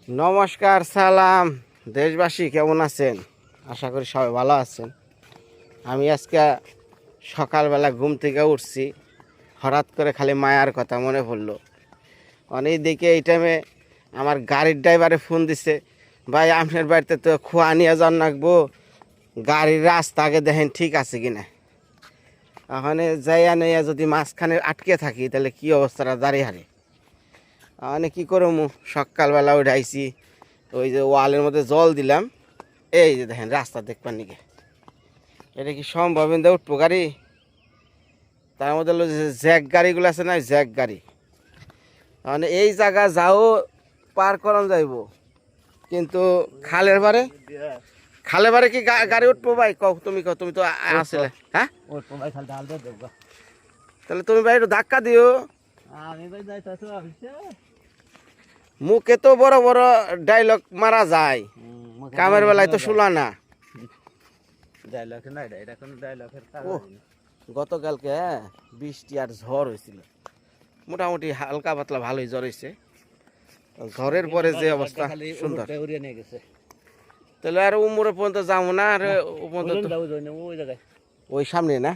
নমস্কার, সালাম দেশবাসী, কেমন আছেন? আশা করি সবাই ভালো আছেন। আমি আজকে সকালবেলা ঘুম থেকে উঠছি, হঠাৎ করে খালি মায়ার কথা মনে পড়লো। অনেক দিকে এই টাইমে আমার গাড়ির ড্রাইভারে ফোন দিছে, ভাই আপনার বাড়িতে তো খোয়া নিয়ে যান রাখবো, গাড়ির রাস্তা আগে দেখেন ঠিক আছে কিনা। ওখানে যাইয়া নিয়ে যদি মাঝখানে আটকে থাকি তাহলে কি অবস্থাটা দাঁড়িয়ে হারে। মানে কী করবো, সকালবেলা উঠাইছি, ওই যে ওয়ালের মধ্যে জল দিলাম, এই যে দেখেন রাস্তা দেখবার নিকে। এটা কি সম্ভব ইন্দা উঠবো গাড়ি? তার মধ্যে হলো যে জ্যাক গাড়িগুলো আছে না, জ্যাক গাড়ি, মানে এই জায়গা যাও পার করানো যাইব, কিন্তু খালের বারে কি গাড়ি উঠবো ভাই? কও তুমি, তুমি তো আসলে, হ্যাঁ তাহলে তুমি ভাই একটু ধাক্কা দিও। মুখে তো বড় বড় ডায়লগ মারা যায়, কামের বেলায় তো শুলা না। গতকালকে বৃষ্টি আর ঝড় হয়েছিল, মোটামুটি হালকা পাতলা ভালোই জ্বর হয়েছে। ঝড়ের পরে যে অবস্থা সুন্দর, তাহলে আর উমরে পর্যন্ত যাবো না, আর ওই সামনে না।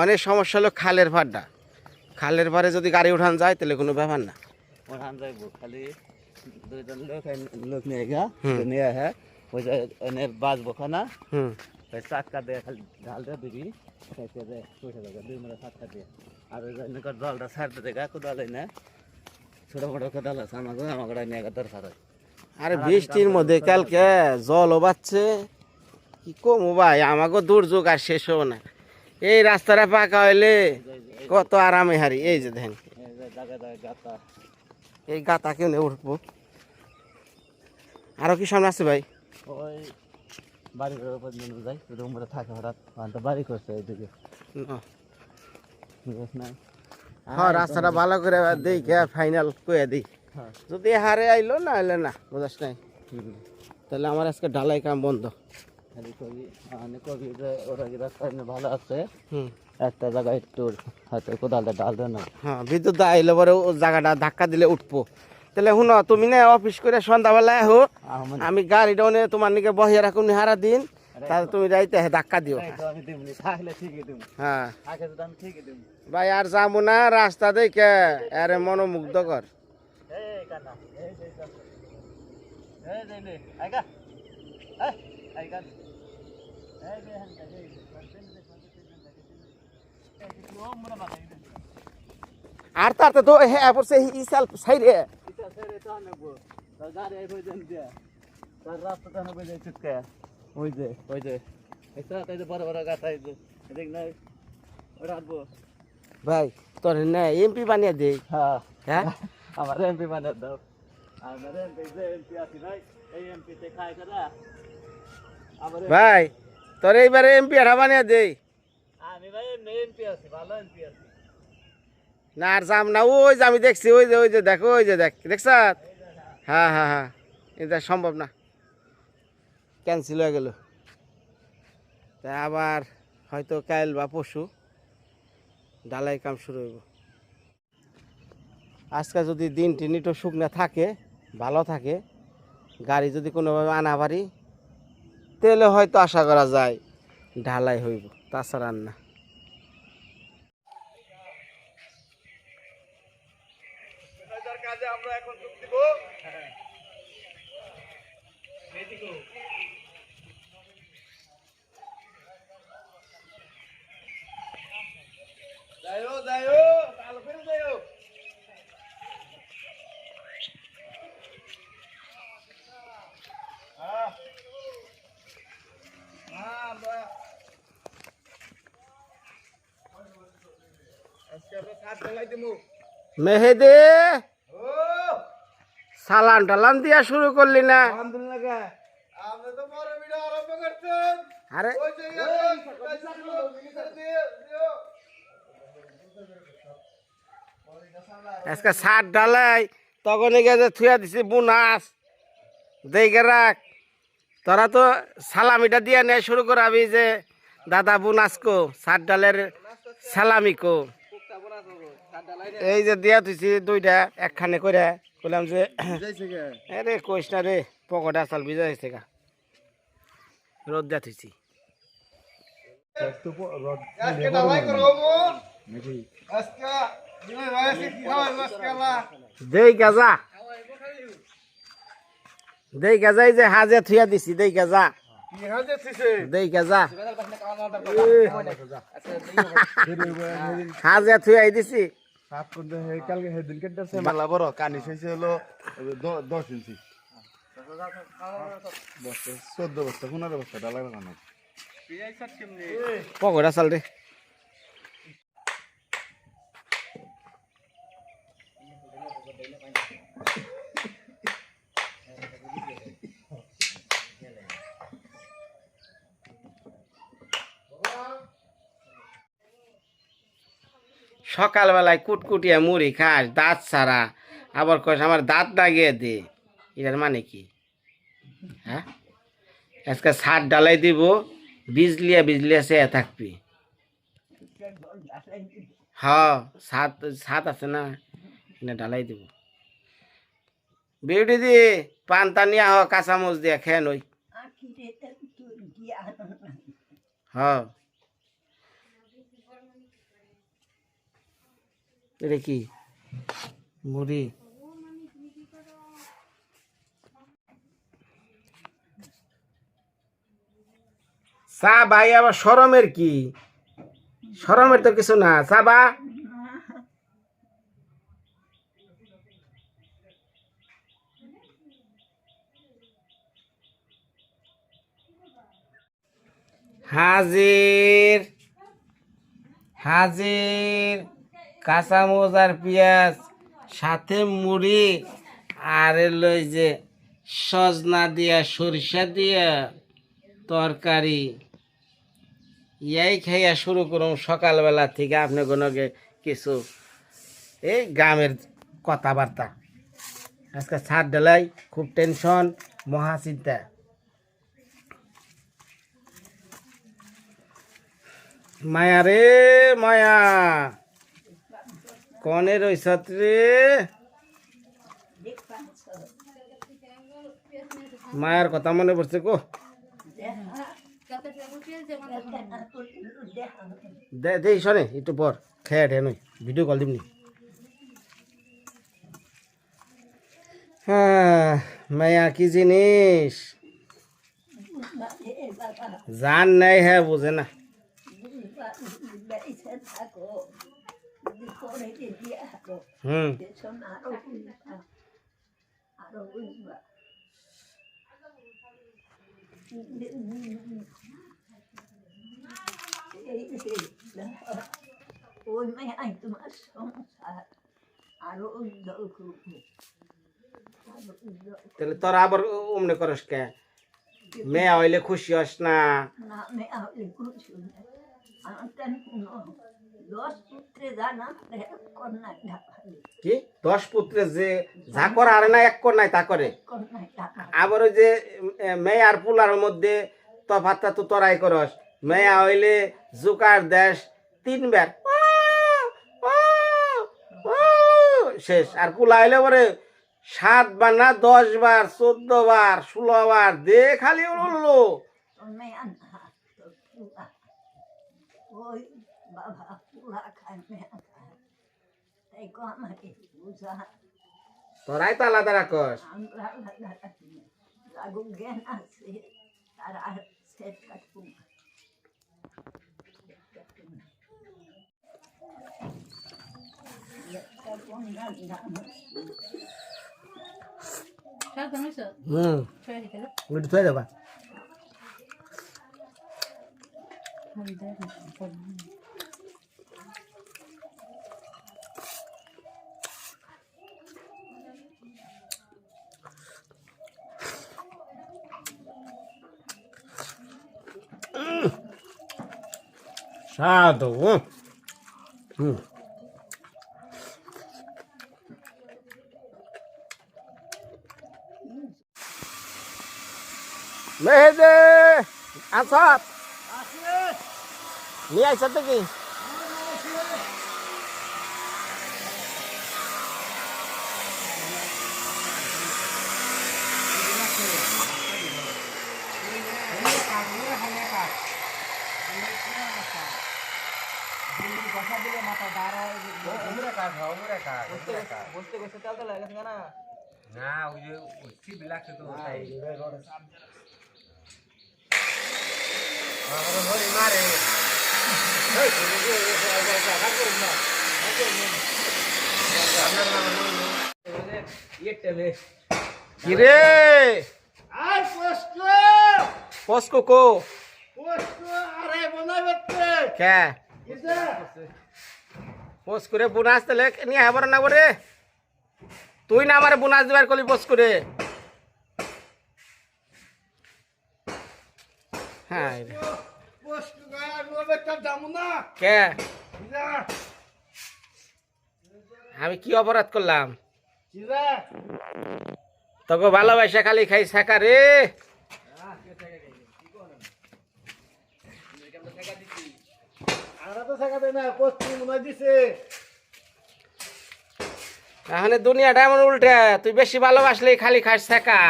অনেক সমস্যা হলো খালের ভাড়টা, খালের ভাড়ে যদি গাড়ি উঠান যায় তাহলে কোনো ব্যাপার না। উঠান যাইব খালি দুইজন লোক নিয়ে গা নিয়ে হ্যাঁ ওই যে এনে বাজবো খানা চাক্কা দিয়ে খালি ঢাল দিয়ে দিবি পয়সা দেয় 2 মিনিট চাক্কা দিয়ে। আর ওই জলটা ছাড়তে দেখা কোদাল না, ছোট মোটো কোদাল আছে আমাকে নিয়ে গা দরকার হয়। আরে বৃষ্টির মধ্যে কালকে জলও বাচ্ছে, কি কমু ভাই, আমাকে দুর্যোগ আর শেষ হবো না। এই রাস্তাটা পাকা হইলে কত আরামে হারি। এই যে দেখেন এই গাতা কেউ নেই উঠবো। আরো কি সামনে আছে ভাই? ওই বাড়ি যাই রুমে থাকে হঠাৎ বাড়ি করছে এইদিকে। হ্যাঁ রাস্তাটা ভালো করে দেখে ফাইনাল করে দিই, যদি হারে আইলো না আইলে না, বুঝাস নাই। তাহলে আমার আজকে ঢালাই কাম বন্ধ। ভালো আছে, একটা জায়গায় একটু হয়তো কোদালটা ডাল দেয় না। হ্যাঁ বিদ্যুৎ আইলে পরে ও জায়গাটা ধাক্কা দিলে উঠবো। তাহলে শুনো, তুমি না অফিস করে সন্ধ্যাবেলায় আহো, আমি গাড়িটা নিয়ে তোমার নিকে বহিয়ে রাখুন হারা দিন, তাহলে তুমি যাইতে ধাক্কা দিও। হ্যাঁ ভাই আর যাবো না, রাস্তা দেখে আরে মনোমুগ্ধকর। আর তার তো হ্যাঁ পড়ছে ইসাল সাইরে ভাই তোর না এমপি বানিয়ে দে। হ্যাঁ আমার এমপি বানিয়ে দাও। ভাই তোর এইবারে এমপি এটা বানিয়ে দে। আমি ভাই এমপি আছি, ভালো এমপি আছি না আর যাম না, ওই যে আমি দেখছি, ওই যে দেখো, ওই যে দেখছ। হ্যাঁ হ্যাঁ হ্যাঁ, এটা সম্ভব না, ক্যান্সেল হয়ে গেল। তা আবার হয়তো কাল বা পরশু ঢালাই কাম শুরু হইব। আজকে যদি দিনটি একটু শুকনো থাকে, ভালো থাকে, গাড়ি যদি কোনোভাবে আনা পারি, তাহলে হয়তো আশা করা যায় ঢালাই হইব, তাছাড়া আর না। আমরা এখন যোগ দিব। মেহেদে সালান টালান দিয়া শুরু করলি না? আরে আজকে সার ঢালাই তখন গেছে থুয়া দিছি বুনাস দেখে রাখ তোরা তো সালামিটা দিয়ে নেয় শুরু করাবি যে দাদা বুনাস কো সাত ডালের সালামি কো এই যে দিয়া তুইছি দুইটা একখানে করে বললাম যে আরে কইস না রে পকেটে চাল ভিজা হয়েছে গা রোদ দিয়া তুইছি দেই গাজা দেই গাজা এই যে হাজে থুয়া দিছি দেই গাজা দেই গাজা হাজে থুয়াই দিছি কালকে সেদিন কেটেছে মেলা বড় কানি শেষ হলো 10 ইঞ্চি 14 বস্তা 15 বস্তা ডালা লাগানো পকেটে চাল রে সকালবেলায় কুটকুটিয়া মুড়ি খাস দাঁত ছাড়া আবার কস আমার দাঁত দাগিয়ে দে এটার মানে কি হ্যাঁ আজকে সার ডালাই দিব বিজলিয়া সে থাকবি হ্যাঁ সাত আছে না এনে ডালাই দিব বিউটি দি পান্তা নিয়ে হ কাঁচামচ দিয়া খেয়ে নই হ্যাঁ এটা কি মুড়ি চা ভাই আবার শরমের কি শরমের তো কিছু না চা বা হাজির হাজির কাঁচামচ আর পেঁয়াজ সাথে মুড়ি আর লই যে সজনা দিয়া সরিষা দিয়া তরকারি ইয়াই খাইয়া শুরু করুন সকালবেলা থেকে আপনি কোনো কিছু এই গ্রামের কথাবার্তা আজকে ছাদ ডালাই খুব টেনশন মহাচিন্তা মায়া রে মায়া কনে রইছত রে মায়ের কথা মনে পড়ছে কো দে দে শোনে একটু পর খেয়ে ঢে নই ভিডিও কল দিবনি হ্যাঁ মায়া কি জিনিস জান নাই হ্যাঁ বুঝে না হুম তাহলে তোরা আবার অমনে করস কে মেয়ে হইলে খুশি হস না কি 10 পুত্রে যে যা করে আর না এক কর নাই তা করে আবার ওই যে মেয়ে আর পুলার মধ্যে তফাতটা তো তোরাই করস মেয়া হইলে জুকার দেশ 3 বার শেষ আর পুলা হইলে পরে 7 বার না 10 বার 14 বার 16 বার দে খালি উড়লো তোরাই তো আলাদা রাখস ওইটা থয়ে দেবা Sado. মেহেদি আসাদ নিয়ে আইসা কি কিরে পোস্ট কো কে পোস্ট করে বোনাস দিলে নিয়ে হবার না বলে তুই না আমার বোনাস দিবার কলি পোস্ট করে হ্যাঁ কে আমি কি অপরাধ করলাম তোকে ভালোবাসা খালি খাই শেখা রে তাহলে দুনিয়াটা এমন উল্টে তুই বেশি ভালোবাসলে খালি খাস শেখা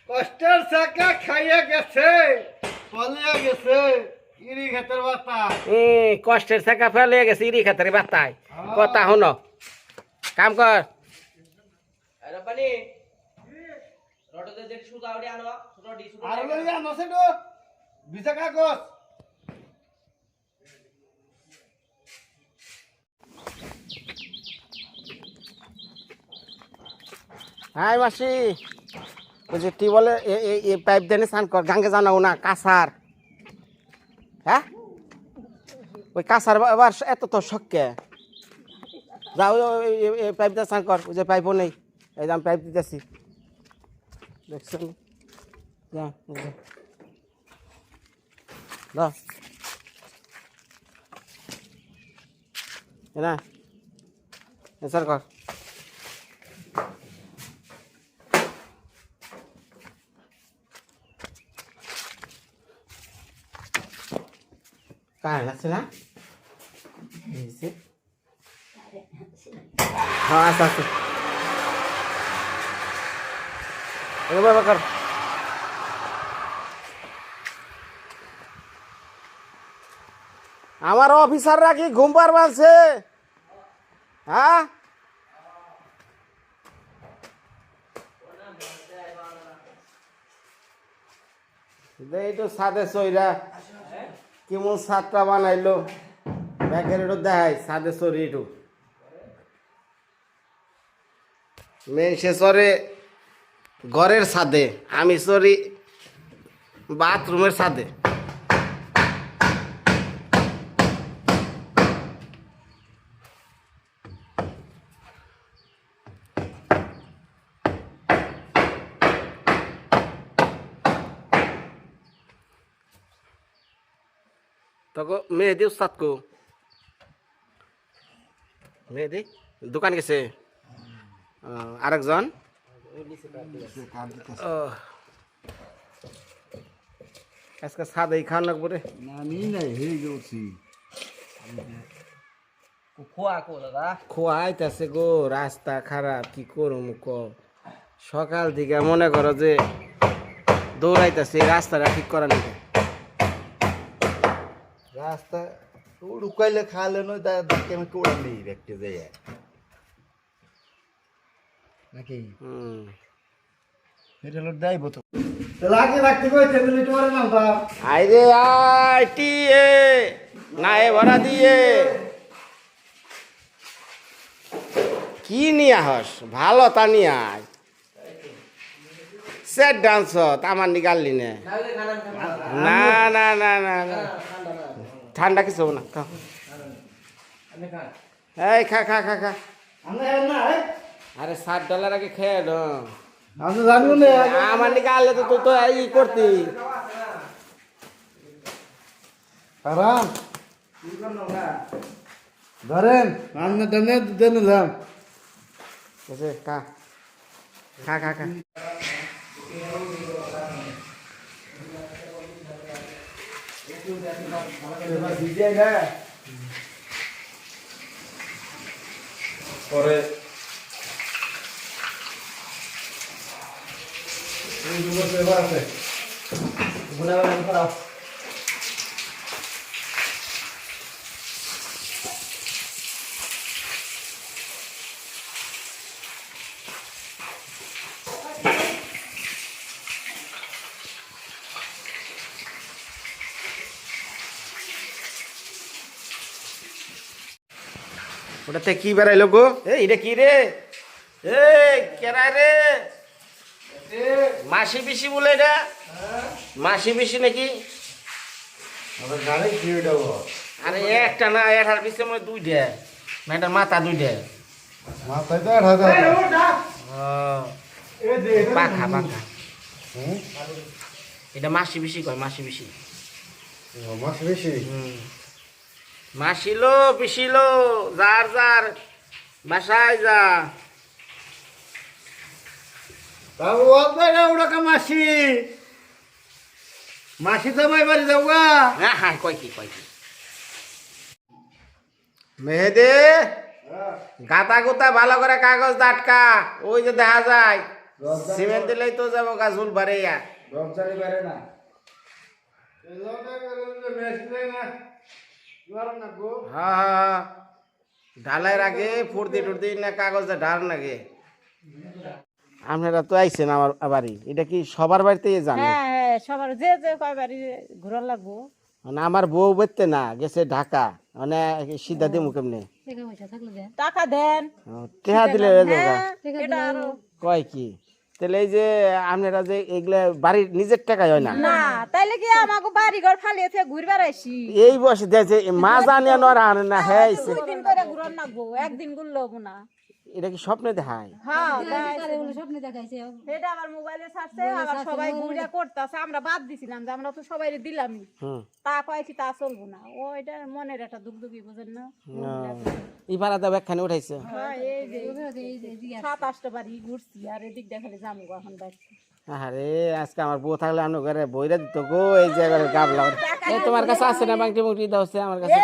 কষ্টের চাকা খাইয়ে গেছে পলিয়ে গেছে ইরি ক্ষেতের বাতা কষ্টের শেখা ফেলে গেছে ইরি খাতারে বাতায় কথা হন কাম কর আর লইয়া নছে তো ভিজা কাগজ হাই মাসি ওই যে টিউবওয়েলে এই পাইপ দিয়ে স্নান কর গাঙ্গে জানাও না কাসার হ্যাঁ ওই কাসার আবার এত তো শখকে যাও এই পাইপ দিয়ে স্নান কর ওই যে পাইপও নেই এই যে আমি পাইপ দিতেছি দেখছেন যা দাও না স্নান কর কারেন্ট আছে না হ্যাঁ আচ্ছা আচ্ছা কর আমার অফিসাররা কি ঘুম পার মারছে হ্যাঁ এই তো সাদে সইরা কেমন সাতটা বানাইলো ব্যাগের একটু দেখাই সাদে সরি একটু মেন সে সরে ঘরের ছাদে আমি সরি বাথরুমের ছাদে তখন মেহেদি উস্তাদ কো মেহেদি দোকান গেছে আরেকজন আজকে সাদাই খাওয়ান লাগবো রে আমি নাই হয়ে গেছি খোয়াইতেছে গো রাস্তা খারাপ কি করুম ক সকাল থেকে মনে করো যে দৌড়াইতেছে রাস্তাটা ঠিক করা নেই রাস্তা ঢুকাইলে খালে নয় তাকে আমি কোড়া নেই দেখতে যাই নাকি এটা লোক দেয় তো লাগে রাখতে কইতে তুমি তোমার নাম তা আইরে আই টি এ নায়ে ভরা দিয়ে কি নিয়ে হস ভালো তা নিয়ে আয় সেট ডান্স আমার নিকাললি নে না না না না না ঠান্ডা কিছু না খাও এই খা খা খা খা আরে $7 আগে খেয়ে নো আমি জানবো না আমার নিকালে তো তুই তো এই করতি আরাম ধরেন আমি দেন দিলাম খা খা খা খা পরে আছে ওটাতে কি বেড়াইলো গো? এটা কি রে? কেনা রে? মাসি পিসি বলে এটা? মাসি পিসি নাকি? গাড়ি কি দেবো আরে একটা না, এটার পিছনে মনে হয় দুইটা, না এটার মাথা দুইটা। মাথায় তো 8,000 পাখা পাখা। এটা মাসি পিসি কয়, মাসি পিসি। মাছ বেশি মাসিলো পিসিলো যার যার বাসায় যা। বাবু ওটা মাসি মাসি তো ভাই বাড়ি যাবো গা হ্যাঁ হ্যাঁ, কয় কি কয় কি? মেহেদে গাতা গুতা ভালো করে কাগজ দাটকা, ওই যে দেখা যায় সিমেন্ট দিলেই তো যাবো গাছুল বাড়িয়া। হ্যাঁ, ঢালাইয়ের আগে ফুর্তি টুর্তি না কাগজে ঢাল নাগে। আপনারা তো আইছেন আমার বাড়ি, এটা কি সবার বাড়িতে জানেন? হ্যাঁ হ্যাঁ, সবার যে যে কয় বাড়ি ঘোরার লাগবো। মানে আমার বউ বেরতে না গেছে ঢাকা, মানে সিদ্ধা দিমু কেমনে? টাকা দেন। টেহা দিলে হয়ে যাবে। হ্যাঁ, এটা আরো কয় কি তাহলে এই যে আপনারা যে এগুলা বাড়ির নিজের টাকায় হয় না? না, তাইলে কি আমাকে বাড়ি ঘর ফালিয়েছে ঘুরবার আইসি। এই বয়সে দেখছে মা জানিয়া নড়া আনে না। হ্যাঁ আইছে। 2 দিন করে ঘুরার লাগবো, একদিন ঘুরলো না। এটা কি স্বপ্নে দেখায়? হ্যাঁ, এটা আমার মোবাইলে ছাড়ছে, আবার সবাই ঘুরে করতেছে। আমরা বাদ দিছিলাম যে আমরা তো সবাই দিলামই, হুম, তা কয় কি তা চলবো না। ও এটা মনের একটা দুগদুগি, বুঝেন না? এই ভাড়াটা ব্যাখ্যানে উঠাইছে। হ্যাঁ, এই যে 7-8টা বাড়ি ঘুরছি, আর এদিক দেখালে যাবো এখন বাড়ি। আরে আজকে আমার বউ থাকলে আমরা ঘরে বইরা দিত গো। এই যে এবারে গাবলা এই তোমার কাছে আছে না? বাংটি মুংটি দাও, আমার কাছে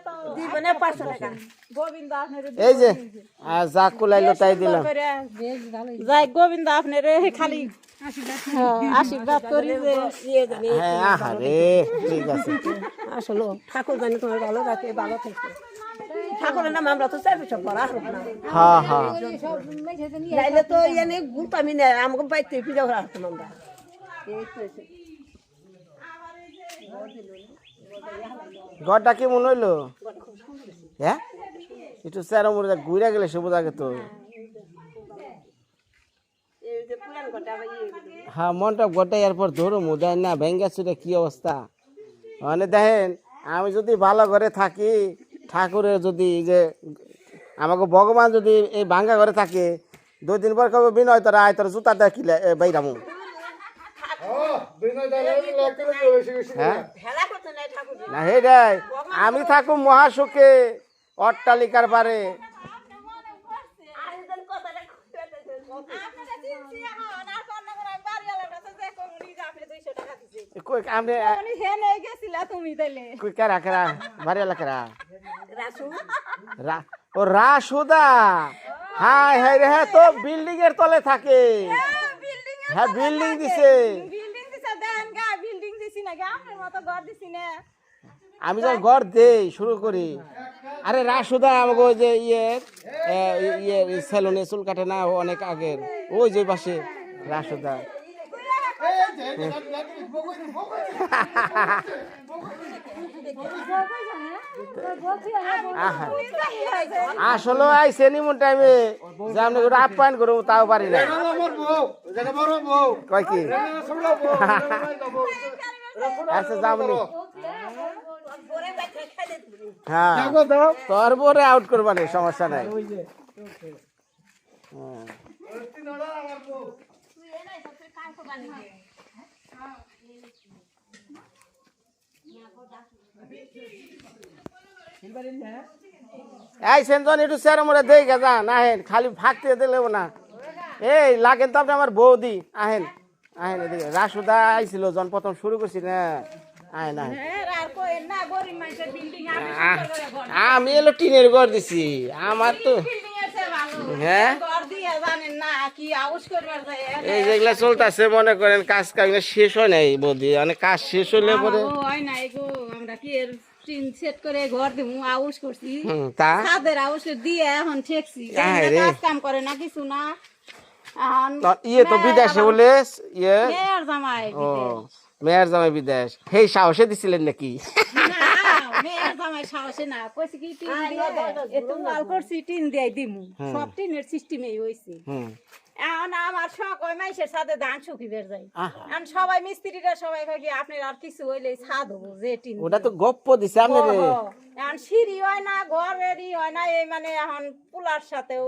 তো। গোবিন্দ আপনার এই যে যা কুলাইলো তাই দিলাম। যাই গোবিন্দ আপনার খালি আশীর্বাদ করি যে হ্যাঁ, আহারে ঠিক আছে। আসলে ঠাকুর জানি তোমার ভালো রাখে, ভালো থেকে ঠাকুরের নাম আমরা তো চাইবো সব করা হোক না, হ্যাঁ হ্যাঁ, নাইলে তো এনে ঘুরতামই না, আমাকে বাইতে ফিরে রাখতাম আমরা। এই তো এসে ঘরটা কি মনে হইলো? হ্যাঁ, একটু চেরা মুড়ে ঘুরে গেলে সবুজ আগে তো। এই যে পুরান ঘরটা আবার হ্যাঁ, মনটা গোটাই এরপর ধরো মুদায় না ভেঙ্গা চুরে কি অবস্থা। মানে দেখেন, আমি যদি ভালো ঘরে থাকি, ঠাকুরের যদি এই যে আমাকে ভগবান যদি এই ভাঙ্গা ঘরে থাকে, 2 দিন পর কবে বিনয় তোরা আয় তোর জুতা দেখিলে বাইরামু। হ্যাঁ হেলা করতে নাই ঠাকুর। না, হেডাই আমি থাকুম মহাসুখে অট্টালিকার পারে। তুমি তাইলে কারা কারা বাড়ি এলাকারা রাসু ও রাসুদা? হাই হাই রে, হ্যাঁ তো বিল্ডিং এর তলে থাকে। হ্যাঁ, বিল্ডিং দিছে। বিল্ডিং দিছে, দেন গা বিল্ডিং দিছি না গা, আপনার মতো ঘর দিছি না। আমি যখন ঘর দেই শুরু করি, আরে রাসুদা আমাকে ওই যে ইয়ে সেলুনে চুল কাটে না অনেক আগের, ওই যে পাশে রাসুদা। আসলে আইসে নিমন টাইমে যে আপনি করে আপ্যায়ন করবো তাও পারি না। কয় কি আচ্ছা যাবনি? হ্যাঁ, তোর পরে আউট করবানি, সমস্যা নাই। আইছেন জন একটু চেয়ারের মধ্যে দেখে যান আহেন খালি ফাঁকতে দিলে না এই লাগেন তো আপনি আমার বৌদি আহেন আহেন এদিকে রাসুদা আইছিল জন প্রথম শুরু করছি না আহেন আহেন আর কই না গরিব মানুষের বিল্ডিং আমি এলো টিনের ঘর দিছি আমার তো বিল্ডিং আছে ভালো হ্যাঁ ঘর দিয়ে জানেন না কি আউশ করবার যায় এই যেগুলা চলতেছে মনে করেন কাজ শেষ হয় নাই বৌদি মানে কাজ শেষ হলে পরে হয় নাই গো আমরা কি এর টিন সেট করে ঘর দিমু আউশ করছি তা ছাদের আউশ দিয়ে এখন ঠেকছি আরে। কাজ কাম করে না কিছু না এখন ইয়ে তো বিদেশে বলে ইয়ে মেয়ের জামাই ও মেয়ের জামাই বিদেশ সেই সাহসে দিছিলেন নাকি না, মেয়ের জামাই সাহসে না কইছি কি টিন দিয়ে এত লাল করছি টিন দিয়ে দিমু সব টিনের সিস্টেমেই হইছে হুম এখন আমার শখ ওই মাইসের সাথে ধান শুকি বের যায় আহা। এখন সবাই মিস্ত্রিরা সবাই কয় কি আপনার আর কিছু হইলে ছাদ হবো যে টিন ওটা তো গপ্প দিছে আপনি রে এখন সিঁড়ি হয় না ঘরেরই হয় না এই মানে এখন পুলার সাথেও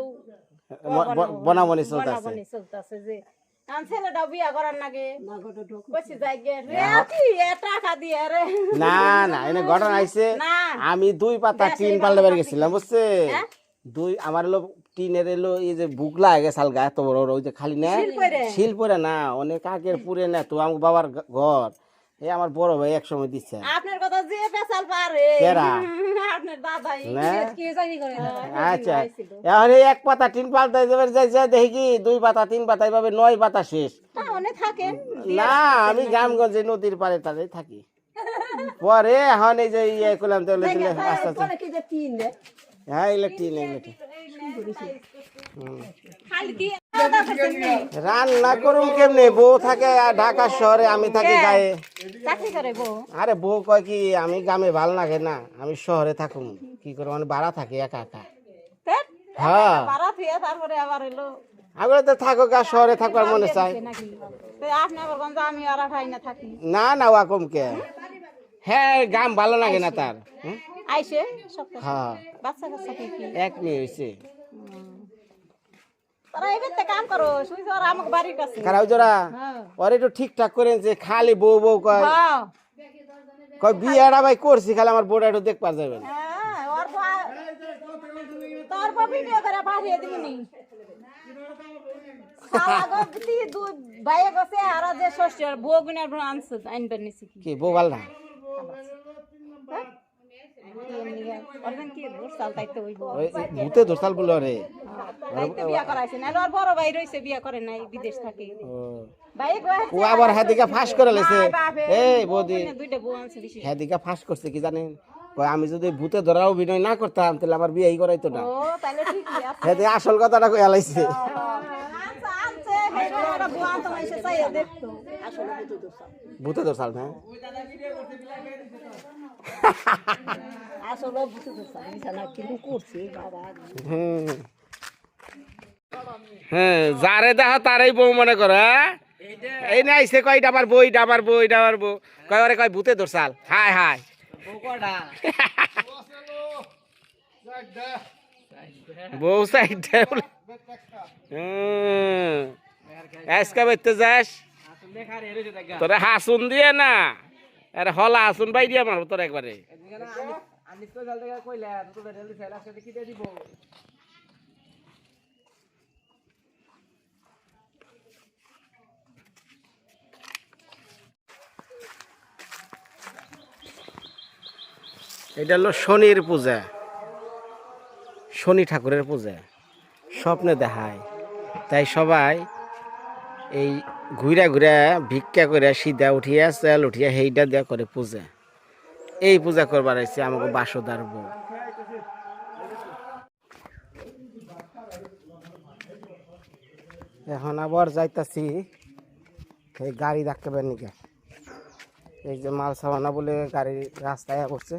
বনাবনি চলতেছে বনাবনি চলতেছে যে এখন ছেলেটাও বিয়া করার নাগে কইছি যাই গে রে কি এ টাকা দিয়ে রে না না এনে ঘটনা আইছে না। আমি 2 পাতা দেশে টিন বাবা পাল্টাবার গেছিলাম বুঝছে হ্যাঁ? আমার এলো টিনের এলো এই যে বুকলা আগে সালগা এত বড় বড় ওই যে খালি না শিল পইরে? শিল পরে না অনেক আগের পুরে না তো আমার বাবার ঘর এই আমার বড় ভাই এক সময় দিচ্ছে আপনার কথা যে পেছাল পারে কেরা? আপনার দাদাই না? কি জানি করে আচ্ছা এখন এই 1 পাতা টিন পাল্টাই যাবে যাই যাই দেখি কি 2 পাতা 3 পাতা এইভাবে 9 পাতা শেষ টাউনে থাকেন না আমি গ্রামগঞ্জে নদীর পাড়ে তাদের থাকি পরে এখন এই যে ইয়ে করলাম তো দিলে আস্তে আস্তে পরে কি যে তিন রে হ্যাঁ ইলেকট্রিক খালি দিয়ে রান্না করুম কেমনে বউ থাকে আর ঢাকা শহরে আমি থাকি গায়ে চাকরি করে বউ আরে বউ কয় কি আমি গ্রামে ভাল লাগে না আমি শহরে থাকুম কি করবো মানে ভাড়া থাকি একা একা পেট হ্যাঁ ভাড়া থুয়ে তারপরে আবার এলো আমি তো থাকো গা শহরে থাকবার মনে চাই নাকি তো আপনি আবার গঞ্জ আমি আর ঠাই না থাকি না না ওয়াকম কে হ্যাঁ গ্রাম ভালো লাগে না তার হুম? আইসে সপ্তাহে হ্যাঁ বাচ্চা কাচ্চা কি কি এক মেয়ে হয়েছে তারা এবার কাম করো শুই যাওয়ার আমাকে বাড়ির কাছে খারাপ জোড়া হ্যাঁ ওর একটু ঠিকঠাক করেন যে খালি বউ বউ কয় হ্যাঁ কয় বিয়েটা ভাই করছি খালি আমার বউটা একটু দেখতে যাবেন হ্যাঁ, ওর তোর ভিডিও করে পাঠিয়ে দিবনি বাইরে গেছে আর যে ষষ্ঠীর বউ গুনার আনছে আনবার নিছি কি কি বউ ভাল না অর্জন কি দোসাল তাইতে হইব ওই ভূতে দোসাল বলে রে তাইতে বিয়া করাইছে না ওর বড় ভাই রইছে বিয়া করে নাই বিদেশ থাকে ও ভাই কয় ও আবার হাদিকা ফাঁস করে লেছে এই বৌদি দুইটা বউ আনছে বেশি হাদিকা ফাঁস করছে কি জানেন কয় আমি যদি ভূতে ধরাও অভিনয় না করতাম তাহলে আমার বিয়েই করাইতো না ও তাইলে ঠিকই আছে হেদি আসল কথাটা কই আলাইছে আনছে আনছে হেডো ওরা বউ আনতে মাইছে চাইয়া দেখতো আসলে বুঝতে দোসা ভূতে দোসাল না আসলে বুঝতে দোসা বিছানা কিন্তু করছে বাবা হুম হ্যাঁ যারে দেখো তারই বউ মনে করো হ্যাঁ এই না আইসে কয় এটা আমার বউ এটা আমার বউ এটা আমার বউ কয় ওরে কয় ভূতে দোসাল হাই হাই বউ সাইডে আজকে বেতে যাস তোরা হাসুন দিয়ে না আরে হলা হাসুন বাই দিয়ে মারবো তোর একবারে এটা হলো শনির পূজা শনি ঠাকুরের পূজা স্বপ্নে দেখায় তাই সবাই এই ঘুরা ঘুরা ভিক্ষা করে সিধা উঠিয়া চাল উঠিয়া সেইটা দেয়া করে পূজা এই পূজা করবার আছে আমাকে বাসদার বউ এখন আবার যাইতাছি এই গাড়ি ডাকবেন নাকি এই যে মাল সামানা বলে গাড়ি রাস্তায় করছে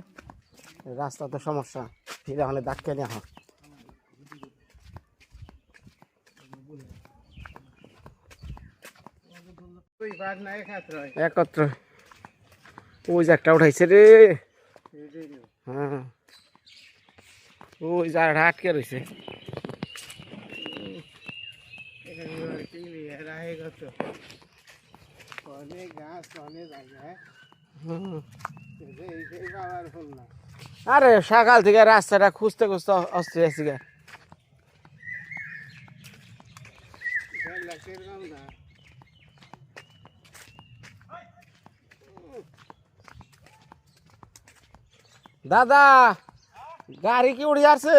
রাস্তা তো সমস্যা ফিরে ওখানে ডাককে নেওয়া হয় একত্র ওই যে একটা উঠাইছে রে হ্যাঁ ওই জায়গাটা আটকে রয়েছে অনেক গাছ অনেক জায়গায় হুম এই বাবার ফুল না আরে সকাল থেকে রাস্তাটা খুঁজতে খুঁজতে অস্থির আছি গা। দাদা গাড়ি কি উড়ে আছে?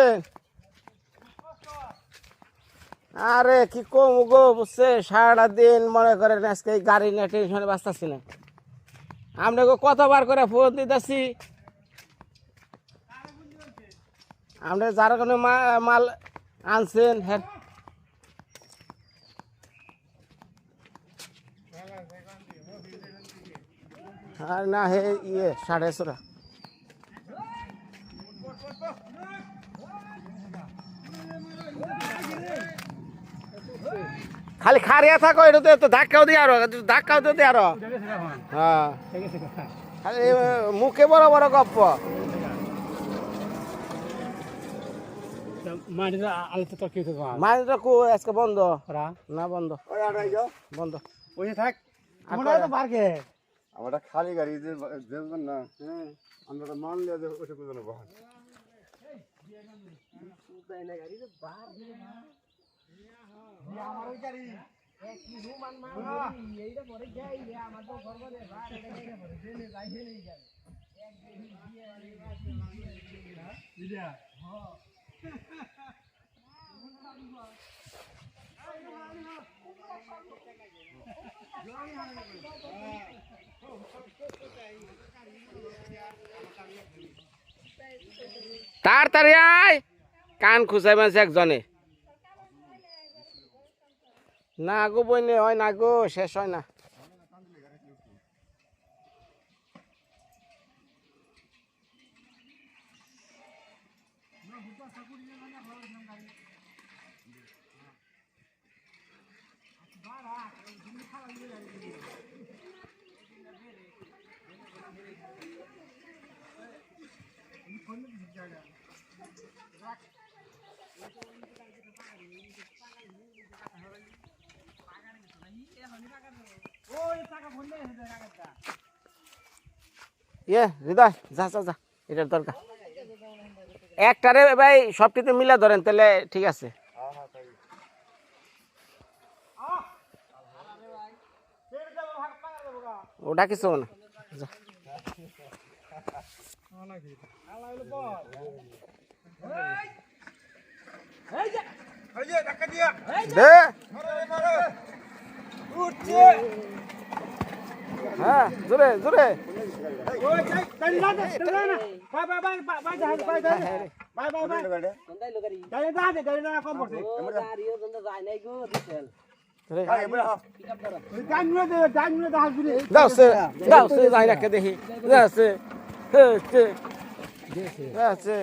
আরে কি কম গো বুঝছে, সারাটা দিন মনে করেন আজকে এই গাড়ি নিয়ে টেনশনে বাঁচতেছি না। আপনাকে কতবার করে ফোন দিতেছি, আপনি যার কোনো মাল আনছেন হ্যাঁ। আর না হে ইয়ে 11:30। খালি খারিয়া থাকো, এটা তো ধাক্কাও দিয়ে আরো, ধাক্কাও তো দিয়ে আরো। হ্যাঁ খালি মুখে বড় বড় গপ্প। মাটিটা কো আজকে বন্ধ না? বন্ধ বন্ধ। আমরা খালি গাড়ি দেবেন না, আমরা মান লিয়ে দেবো ওটা কোথাও বহাল। তাড়াতাড়ি আয়, কান খুঁজাই মাঝে একজনে। না গো বইনে হয় না গো, শেষ হয় না। ইয়ে হৃদয় যা যা যা, এটার দরকার একটারে ভাই, সবটিতে মিলা ধরেন তাহলে ঠিক আছে। ওটা কিছু না, যা। দে হ্যাঁ জোরে জোরে। দাও সে দাও সে যাই রাখে দেখি আছে আছে।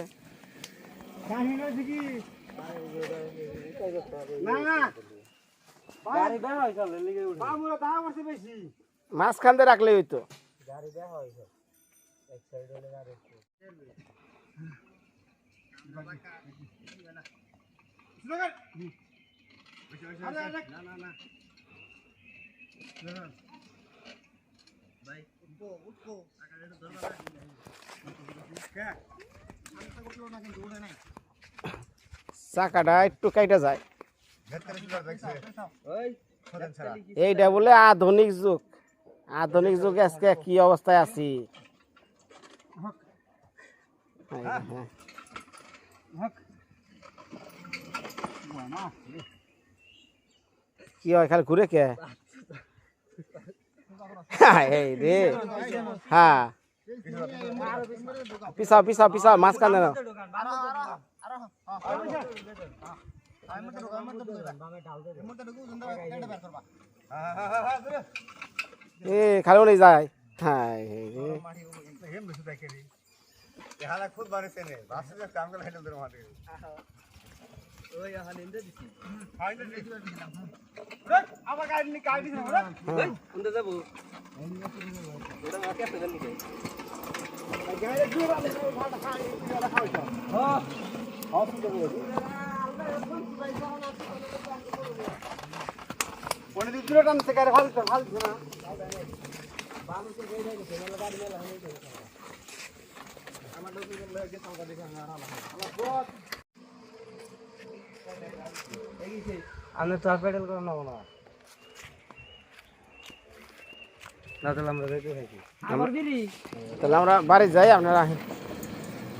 মাঝখান দিয়ে রাখলে হইতো। চাকাটা একটু কাইটা যায়। এইটা বলে আধুনিক যুগ, আধুনিক যুগে আজকে কি অবস্থায় আছি। কি হয় খালি ঘুরে কে এই রে। হ্যাঁ পিছাও পিছাও পিছাও, মাঝখানে না। এ খালি উনি যায়। হ্যাঁ খুব বাড়িতে নেই আমার গাড়ি নিয়ে গাড়ি যাবো। আমি তো আর প্যাডেল করে নেবো না। না তাহলে আমরা রেডি থাকি। তাহলে আমরা বাড়ি যাই, আপনারা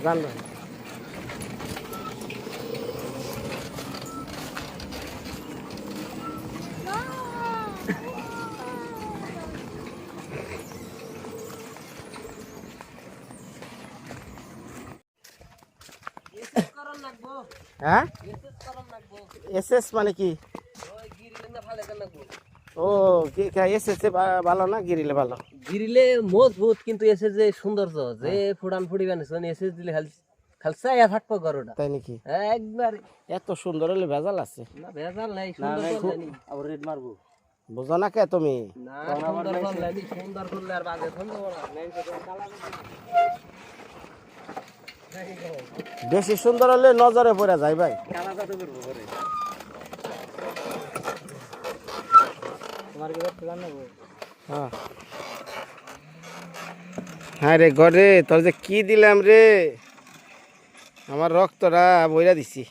জানবেন। হ্যাঁ, এসএস মানে কি? ও কি এসএস ভালো না গিরিলে ভালো? গিরিলে মজবুত, কিন্তু এসে যে সৌন্দর্য যে ফুটান ফুটি বানিয়েছেন এসে দিলে খালি খালি চাইয়া থাকবো গরুটা তাই নাকি? একবার। এত সুন্দর হলে ভেজাল আছে? না ভেজাল নাই, সুন্দর করলেনি। আবার রেড মারবো। বুঝো না কে তুমি? না সুন্দর করলেনি, সুন্দর করলে আর বাজে সুন্দর বেশি সুন্দর হলে নজরে পড়ে যায় ভাই। কালাটা তো করবো করে। হ্যাঁ হ্যাঁ রে ঘরে তোর যে কি দিলাম রে, আমার রক্তটা বইরা দিছি।